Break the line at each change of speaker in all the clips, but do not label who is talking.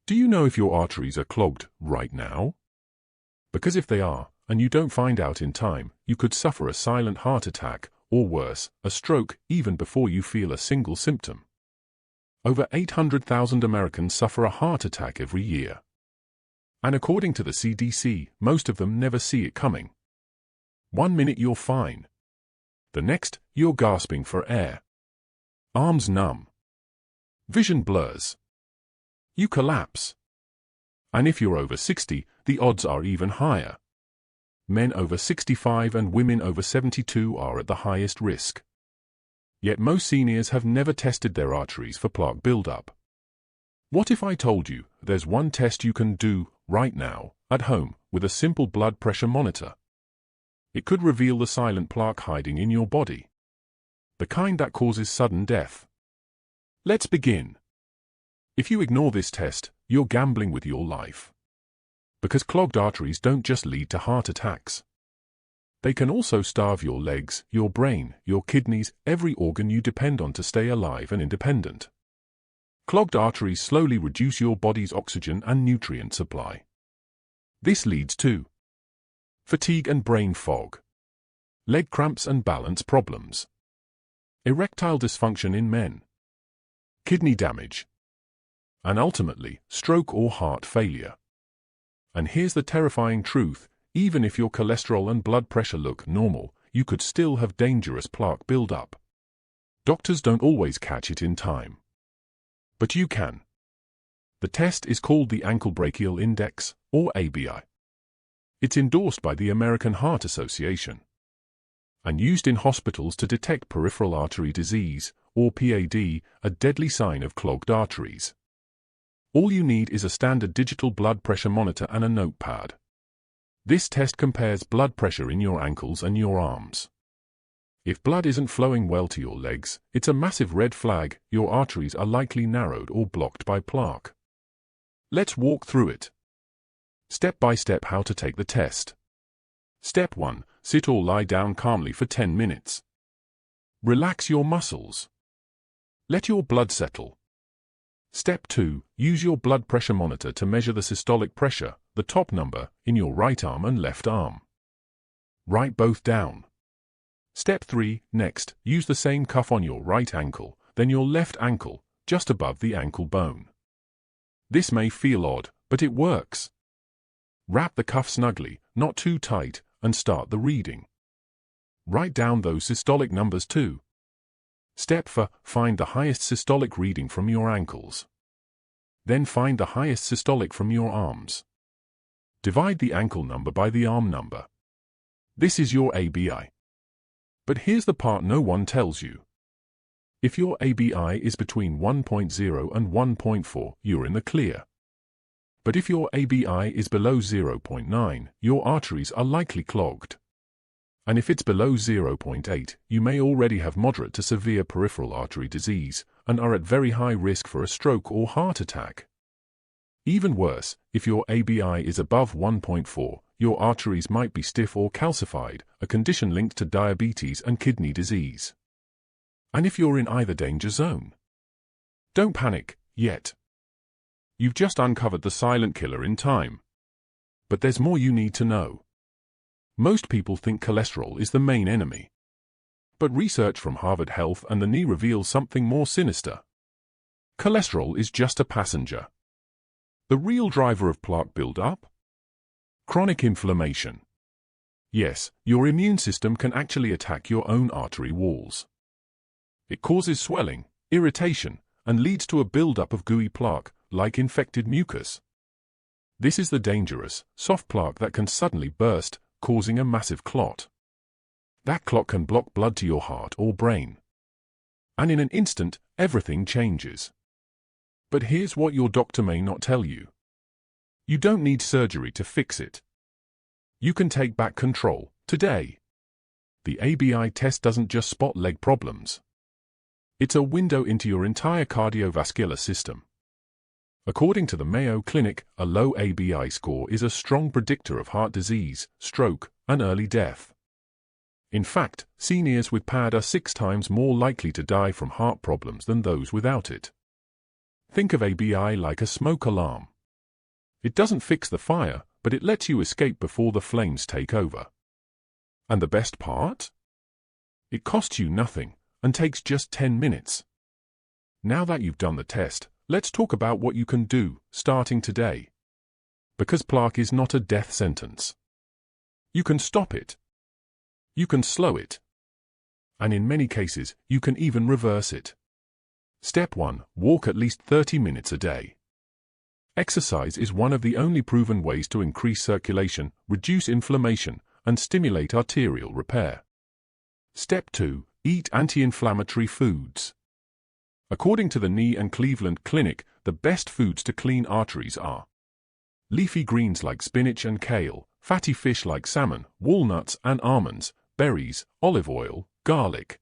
Do you know if your arteries are clogged right now? Because if they are, and you don't find out in time, you could suffer a silent heart attack, or worse, a stroke, even before you feel a single symptom. Over 800,000 Americans suffer a heart attack every year. And according to the CDC, most of them never see it coming. 1 minute you're fine. The next, you're gasping for air. Arms numb. Vision blurs. You collapse. And if you're over 60, the odds are even higher. Men over 65 and women over 72 are at the highest risk. Yet most seniors have never tested their arteries for plaque buildup. What if I told you there's one test you can do right now, at home, with a simple blood pressure monitor? It could reveal the silent plaque hiding in your body. The kind that causes sudden death. Let's begin. If you ignore this test, you're gambling with your life. Because clogged arteries don't just lead to heart attacks. They can also starve your legs, your brain, your kidneys, every organ you depend on to stay alive and independent. Clogged arteries slowly reduce your body's oxygen and nutrient supply. This leads to fatigue and brain fog, leg cramps and balance problems, erectile dysfunction in men, kidney damage, and ultimately, stroke or heart failure. And here's the terrifying truth, even if your cholesterol and blood pressure look normal, you could still have dangerous plaque buildup. Doctors don't always catch it in time. But you can. The test is called the Ankle Brachial Index, or ABI. It's endorsed by the American Heart Association and used in hospitals to detect peripheral artery disease, or PAD, a deadly sign of clogged arteries. All you need is a standard digital blood pressure monitor and a notepad. This test compares blood pressure in your ankles and your arms. If blood isn't flowing well to your legs, it's a massive red flag. Your arteries are likely narrowed or blocked by plaque. Let's walk through it. Step by step how to take the test. Step 1. Sit or lie down calmly for 10 minutes. Relax your muscles. Let your blood settle. Step 2. Use your blood pressure monitor to measure the systolic pressure, the top number, in your right arm and left arm. Write both down. Step 3. Next, use the same cuff on your right ankle, then your left ankle, just above the ankle bone. This may feel odd, but it works. Wrap the cuff snugly, not too tight, and start the reading. Write down those systolic numbers too. Step 4. Find the highest systolic reading from your ankles. Then find the highest systolic from your arms. Divide the ankle number by the arm number. This is your ABI. But here's the part no one tells you. If your ABI is between 1.0 and 1.4, you're in the clear. But if your ABI is below 0.9, your arteries are likely clogged. And if it's below 0.8, you may already have moderate to severe peripheral artery disease and are at very high risk for a stroke or heart attack. Even worse, if your ABI is above 1.4, your arteries might be stiff or calcified, a condition linked to diabetes and kidney disease. And if you're in either danger zone, don't panic yet. You've just uncovered the silent killer in time. But there's more you need to know. Most people think cholesterol is the main enemy. But research from Harvard Health and the knee reveals something more sinister. Cholesterol is just a passenger. The real driver of plaque buildup? Chronic inflammation. Yes, your immune system can actually attack your own artery walls. It causes swelling, irritation, and leads to a buildup of gooey plaque, like infected mucus. This is the dangerous, soft plaque that can suddenly burst, causing a massive clot. That clot can block blood to your heart or brain. And in an instant, everything changes. But here's what your doctor may not tell you. You don't need surgery to fix it. You can take back control, today. The ABI test doesn't just spot leg problems. It's a window into your entire cardiovascular system. According to the Mayo Clinic, a low ABI score is a strong predictor of heart disease, stroke, and early death. In fact, seniors with PAD are 6 times more likely to die from heart problems than those without it. Think of ABI like a smoke alarm. It doesn't fix the fire, but it lets you escape before the flames take over. And the best part? It costs you nothing and takes just 10 minutes. Now that you've done the test, let's talk about what you can do starting today. Because plaque is not a death sentence. You can stop it. You can slow it. And in many cases, you can even reverse it. Step 1. Walk at least 30 minutes a day. Exercise is one of the only proven ways to increase circulation, reduce inflammation, and stimulate arterial repair. Step 2. Eat anti-inflammatory foods. According to the Knee and Cleveland Clinic, the best foods to clean arteries are leafy greens like spinach and kale, fatty fish like salmon, walnuts and almonds, berries, olive oil, garlic.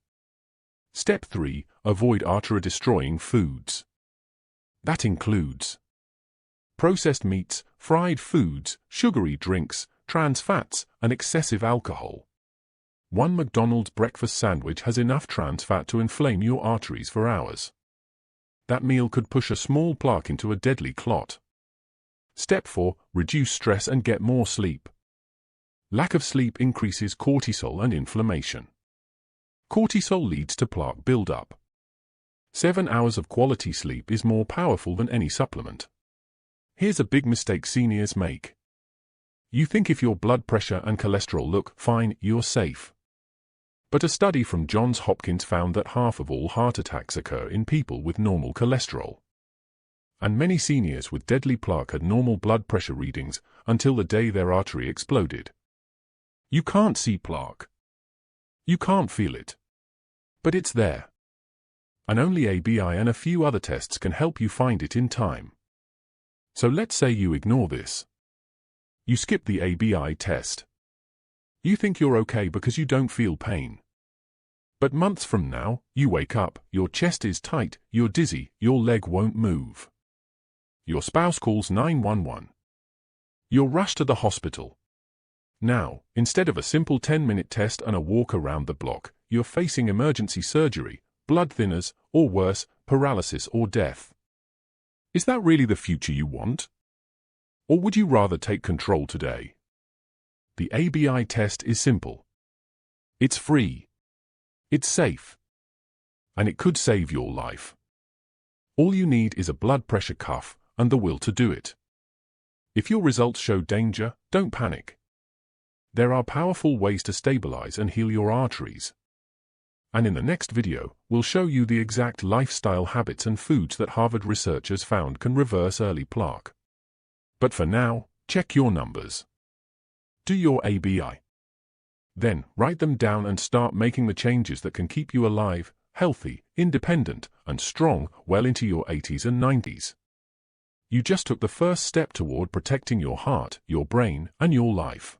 Step 3. Avoid artery-destroying foods. That includes processed meats, fried foods, sugary drinks, trans fats, and excessive alcohol. One McDonald's breakfast sandwich has enough trans fat to inflame your arteries for hours. That meal could push a small plaque into a deadly clot. Step 4. Reduce stress and get more sleep. Lack of sleep increases cortisol and inflammation. Cortisol leads to plaque buildup. 7 hours of quality sleep is more powerful than any supplement. Here's a big mistake seniors make. You think if your blood pressure and cholesterol look fine, you're safe. But a study from Johns Hopkins found that half of all heart attacks occur in people with normal cholesterol. And many seniors with deadly plaque had normal blood pressure readings until the day their artery exploded. You can't see plaque. You can't feel it. But it's there. And only ABI and a few other tests can help you find it in time. So let's say you ignore this. You skip the ABI test. You think you're okay because you don't feel pain. But months from now, you wake up, your chest is tight, you're dizzy, your leg won't move. Your spouse calls 911. You're rushed to the hospital. Now, instead of a simple 10-minute test and a walk around the block, you're facing emergency surgery, blood thinners, or worse, paralysis or death. Is that really the future you want? Or would you rather take control today? The ABI test is simple. It's free. It's safe. And it could save your life. All you need is a blood pressure cuff and the will to do it. If your results show danger, don't panic. There are powerful ways to stabilize and heal your arteries. And in the next video, we'll show you the exact lifestyle habits and foods that Harvard researchers found can reverse early plaque. But for now, check your numbers. Do your ABI. Then, write them down and start making the changes that can keep you alive, healthy, independent, and strong well into your 80s and 90s. You just took the first step toward protecting your heart, your brain, and your life.